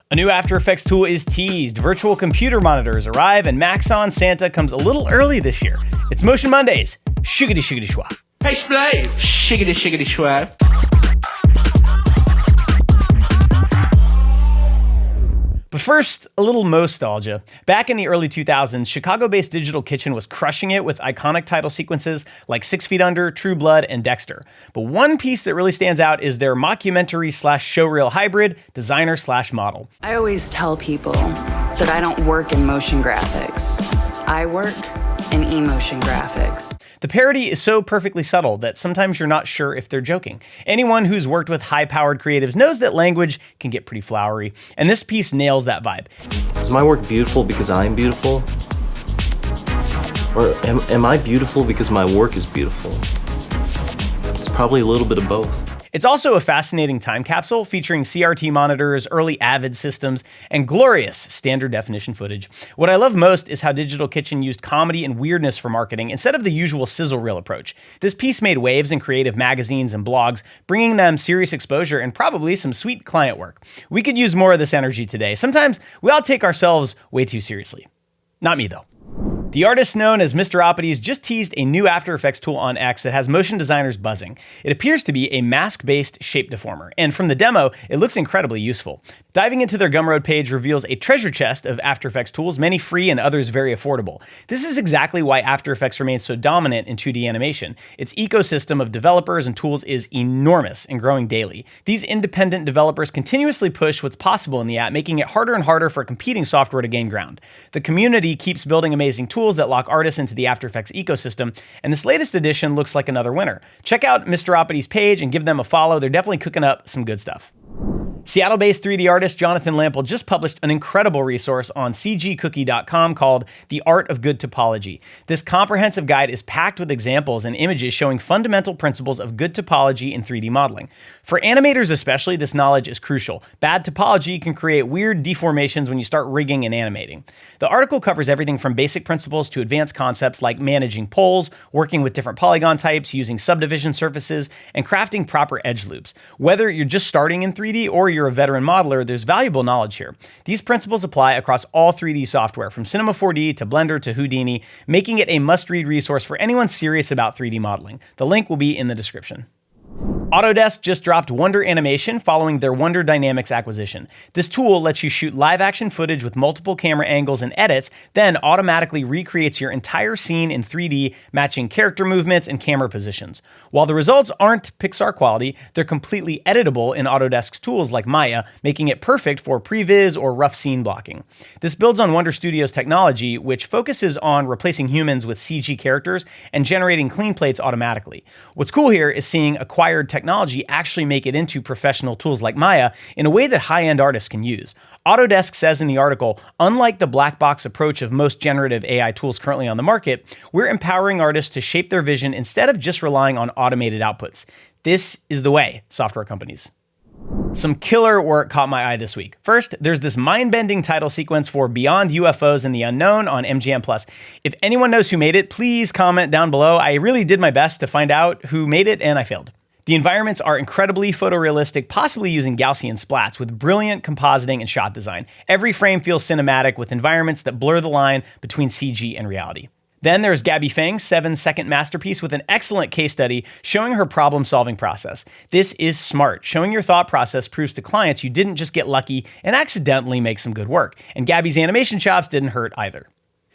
A new After Effects tool is teased, virtual computer monitors arrive, and Maxon Santa comes a little early this year. It's Motion Mondays. Shiggity shiggity schwa. Hey Splay! Shiggity shiggity schwa. But first, a little Mostalgia. Back in the early 2000s, Chicago-based Digital Kitchen was crushing it with iconic title sequences like 6 Feet Under, True Blood, and Dexter. But one piece that really stands out is their mockumentary/showreel hybrid, designer/model. I always tell people that I don't work in motion graphics. I work in emotion graphics. The parody is so perfectly subtle that sometimes you're not sure if they're joking. Anyone who's worked with high-powered creatives knows that language can get pretty flowery, and this piece nails that vibe. Is my work beautiful because I'm beautiful? Or am I beautiful because my work is beautiful? It's probably a little bit of both. It's also a fascinating time capsule featuring CRT monitors, early Avid systems, and glorious standard definition footage. What I love most is how Digital Kitchen used comedy and weirdness for marketing instead of the usual sizzle reel approach. This piece made waves in creative magazines and blogs, bringing them serious exposure and probably some sweet client work. We could use more of this energy today. Sometimes we all take ourselves way too seriously. Not me, though. The artist known as Mr. Updates just teased a new After Effects tool on X that has motion designers buzzing. It appears to be a mask-based shape deformer, and from the demo, it looks incredibly useful. Diving into their Gumroad page reveals a treasure chest of After Effects tools, many free and others very affordable. This is exactly why After Effects remains so dominant in 2D animation. Its ecosystem of developers and tools is enormous and growing daily. These independent developers continuously push what's possible in the app, making it harder and harder for competing software to gain ground. The community keeps building amazing tools that lock artists into the After Effects ecosystem, and this latest edition looks like another winner. Check out Mr. Updates' page and give them a follow. They're definitely cooking up some good stuff. Seattle-based 3D artist Jonathan Lampel just published an incredible resource on CGCookie.com called The Art of Good Topology. This comprehensive guide is packed with examples and images showing fundamental principles of good topology in 3D modeling. For animators especially, this knowledge is crucial. Bad topology can create weird deformations when you start rigging and animating. The article covers everything from basic principles to advanced concepts like managing poles, working with different polygon types, using subdivision surfaces, and crafting proper edge loops. Whether you're just starting in 3D or you're a veteran modeler, there's valuable knowledge here. These principles apply across all 3D software, from Cinema 4D to Blender to Houdini, making it a must-read resource for anyone serious about 3D modeling. The link will be in the description. Autodesk just dropped Wonder Animation following their Wonder Dynamics acquisition. This tool lets you shoot live-action footage with multiple camera angles and edits, then automatically recreates your entire scene in 3D, matching character movements and camera positions. While the results aren't Pixar quality, they're completely editable in Autodesk's tools like Maya, making it perfect for previs or rough scene blocking. This builds on Wonder Studio's technology, which focuses on replacing humans with CG characters and generating clean plates automatically. What's cool here is seeing acquired technology actually make it into professional tools like Maya in a way that high-end artists can use. Autodesk says in the article, unlike the black box approach of most generative AI tools currently on the market, we're empowering artists to shape their vision instead of just relying on automated outputs. This is the way, software companies. Some killer work caught my eye this week. First, there's this mind-bending title sequence for Beyond UFOs and the Unknown on MGM+. If anyone knows who made it, please comment down below. I really did my best to find out who made it, and I failed. The environments are incredibly photorealistic, possibly using Gaussian splats with brilliant compositing and shot design. Every frame feels cinematic with environments that blur the line between CG and reality. Then there's Gabby Fang's 7-second masterpiece with an excellent case study showing her problem-solving process. This is smart. Showing your thought process proves to clients you didn't just get lucky and accidentally make some good work. And Gabby's animation chops didn't hurt either.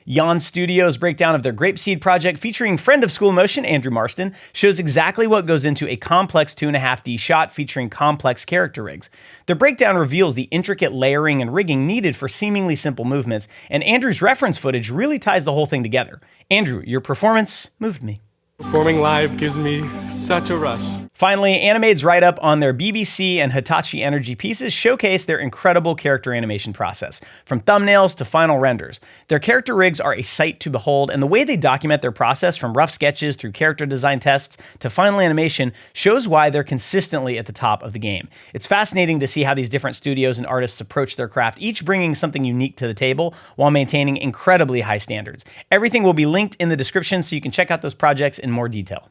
Yawn Studios' breakdown of their Grapeseed project featuring friend of School Motion, Andrew Marston, shows exactly what goes into a complex 2.5D shot featuring complex character rigs. Their breakdown reveals the intricate layering and rigging needed for seemingly simple movements, and Andrew's reference footage really ties the whole thing together. Andrew, your performance moved me. Performing live gives me such a rush. Finally, Animade's write-up on their BBC and Hitachi Energy pieces showcase their incredible character animation process, from thumbnails to final renders. Their character rigs are a sight to behold, and the way they document their process from rough sketches through character design tests to final animation shows why they're consistently at the top of the game. It's fascinating to see how these different studios and artists approach their craft, each bringing something unique to the table while maintaining incredibly high standards. Everything will be linked in the description so you can check out those projects in more detail.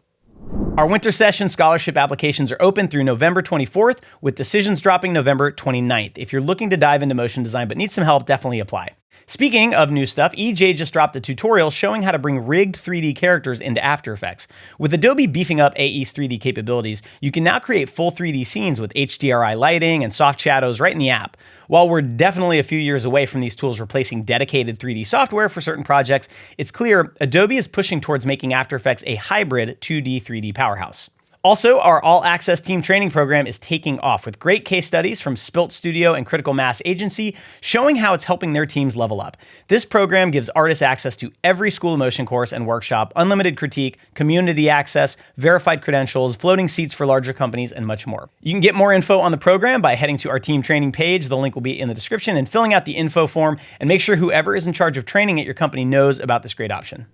Our winter session scholarship applications are open through November 24th, with decisions dropping November 29th. If you're looking to dive into motion design but need some help, definitely apply. Speaking of new stuff, EJ just dropped a tutorial showing how to bring rigged 3D characters into After Effects. With Adobe beefing up AE's 3D capabilities, you can now create full 3D scenes with HDRI lighting and soft shadows right in the app. While we're definitely a few years away from these tools replacing dedicated 3D software for certain projects, it's clear Adobe is pushing towards making After Effects a hybrid 2D, 3D powerhouse. Also, our All Access Team Training program is taking off with great case studies from Spilt Studio and Critical Mass Agency showing how it's helping their teams level up. This program gives artists access to every School of Motion course and workshop, unlimited critique, community access, verified credentials, floating seats for larger companies, and much more. You can get more info on the program by heading to our team training page. The link will be in the description and filling out the info form, and make sure whoever is in charge of training at your company knows about this great option.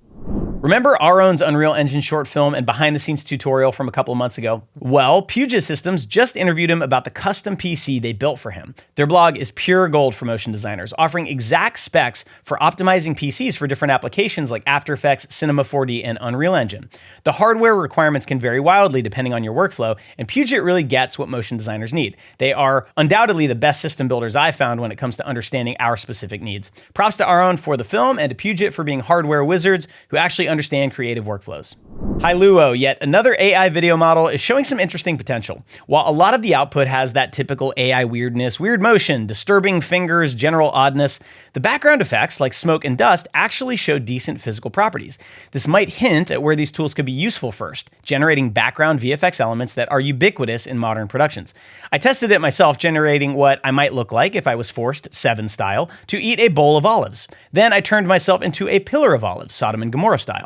Remember Aharon's Unreal Engine short film and behind-the-scenes tutorial from a couple of months ago? Well, Puget Systems just interviewed him about the custom PC they built for him. Their blog is pure gold for motion designers, offering exact specs for optimizing PCs for different applications like After Effects, Cinema 4D, and Unreal Engine. The hardware requirements can vary wildly depending on your workflow, and Puget really gets what motion designers need. They are undoubtedly the best system builders I've found when it comes to understanding our specific needs. Props to Aharon for the film and to Puget for being hardware wizards who actually understand creative workflows. Luo, yet another AI video model, is showing some interesting potential. While a lot of the output has that typical AI weirdness, weird motion, disturbing fingers, general oddness, the background effects like smoke and dust actually show decent physical properties. This might hint at where these tools could be useful first, generating background VFX elements that are ubiquitous in modern productions. I tested it myself, generating what I might look like if I was forced, Seven style, to eat a bowl of olives. Then I turned myself into a pillar of olives, Sodom and Gomorrah style.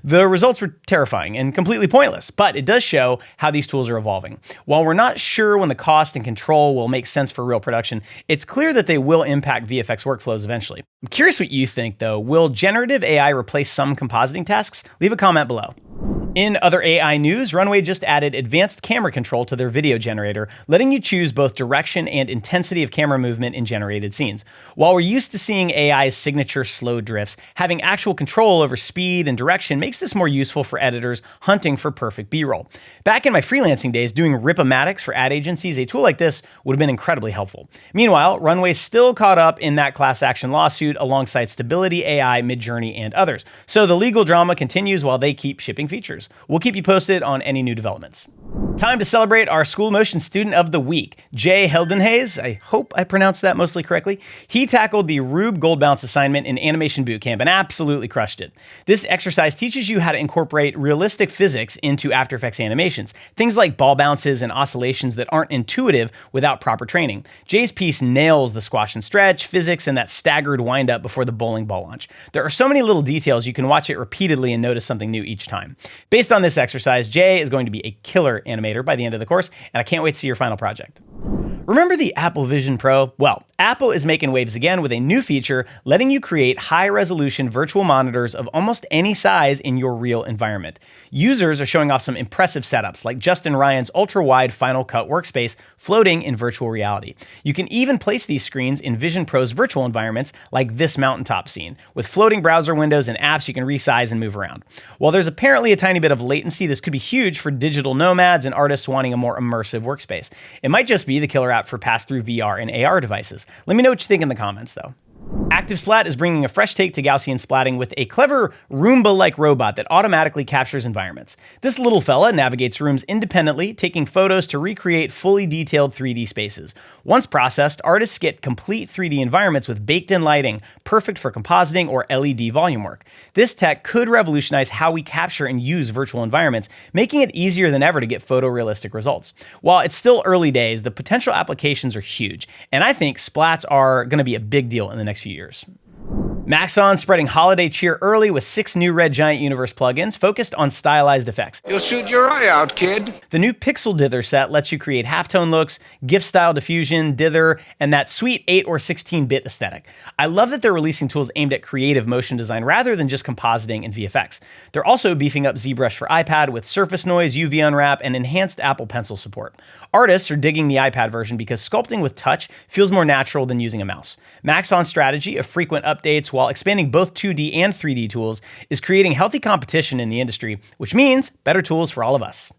The results were terrifying and completely pointless, but it does show how these tools are evolving. While we're not sure when the cost and control will make sense for real production, it's clear that they will impact VFX workflows eventually. I'm curious what you think, though. Will generative AI replace some compositing tasks? Leave a comment below. In other AI news, Runway just added advanced camera control to their video generator, letting you choose both direction and intensity of camera movement in generated scenes. While we're used to seeing AI's signature slow drifts, having actual control over speed and direction makes this more useful for editors hunting for perfect B-roll. Back in my freelancing days, doing rip-o-matics for ad agencies, a tool like this would have been incredibly helpful. Meanwhile, Runway's still caught up in that class action lawsuit alongside Stability AI, Midjourney, and others. So the legal drama continues while they keep shipping features. We'll keep you posted on any new developments. Time to celebrate our School Motion Student of the Week, Jay Heldenhays. I hope I pronounced that mostly correctly. He tackled the Rube Gold Bounce assignment in Animation Bootcamp and absolutely crushed it. This exercise teaches you how to incorporate realistic physics into After Effects animations, things like ball bounces and oscillations that aren't intuitive without proper training. Jay's piece nails the squash and stretch, physics, and that staggered wind-up before the bowling ball launch. There are so many little details, you can watch it repeatedly and notice something new each time. Based on this exercise, Jay is going to be a killer animator by the end of the course, and I can't wait to see your final project. Remember the Apple Vision Pro? Well, Apple is making waves again with a new feature letting you create high-resolution virtual monitors of almost any size in your real environment. Users are showing off some impressive setups, like Justin Ryan's ultra-wide Final Cut workspace floating in virtual reality. You can even place these screens in Vision Pro's virtual environments, like this mountaintop scene. With floating browser windows and apps, you can resize and move around. While there's apparently a tiny bit of latency, this could be huge for digital nomads and artists wanting a more immersive workspace. It might just be the killer app for pass-through VR and AR devices. Let me know what you think in the comments, though. ActiveSplat is bringing a fresh take to Gaussian Splatting with a clever Roomba-like robot that automatically captures environments. This little fella navigates rooms independently, taking photos to recreate fully detailed 3D spaces. Once processed, artists get complete 3D environments with baked-in lighting, perfect for compositing or LED volume work. This tech could revolutionize how we capture and use virtual environments, making it easier than ever to get photorealistic results. While it's still early days, the potential applications are huge, and I think splats are going to be a big deal in the next few years. Maxon spreading holiday cheer early with 6 new Red Giant Universe plugins focused on stylized effects. You'll shoot your eye out, kid. The new Pixel Dither set lets you create halftone looks, GIF-style diffusion, dither, and that sweet 8 or 16-bit aesthetic. I love that they're releasing tools aimed at creative motion design rather than just compositing and VFX. They're also beefing up ZBrush for iPad with surface noise, UV unwrap, and enhanced Apple Pencil support. Artists are digging the iPad version because sculpting with touch feels more natural than using a mouse. Maxon's strategy of frequent updates, while expanding both 2D and 3D tools is creating healthy competition in the industry, which means better tools for all of us.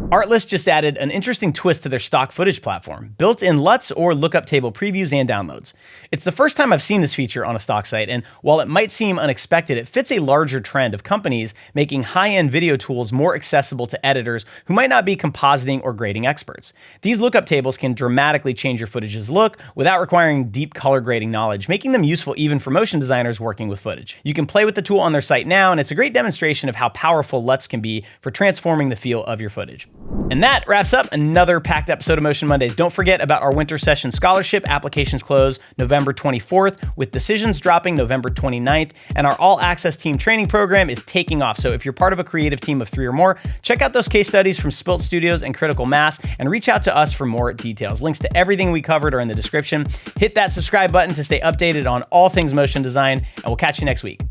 Artlist just added an interesting twist to their stock footage platform, built-in LUTs or lookup table previews and downloads. It's the first time I've seen this feature on a stock site, and while it might seem unexpected, it fits a larger trend of companies making high-end video tools more accessible to editors who might not be compositing or grading experts. These lookup tables can dramatically change your footage's look without requiring deep color grading knowledge, making them useful even for motion designers working with footage. You can play with the tool on their site now, and it's a great demonstration of how powerful LUTs can be for transforming the feel of your footage. And that wraps up another packed episode of Motion Mondays. Don't forget about our winter session scholarship. Applications close November 24th, with decisions dropping November 29th, and our all access team training program is taking off. So if you're part of a creative team of 3 or more, check out those case studies from Spilt Studios and Critical Mass and reach out to us for more details. Links to everything we covered are in the description. Hit that subscribe button to stay updated on all things motion design, and we'll catch you next week.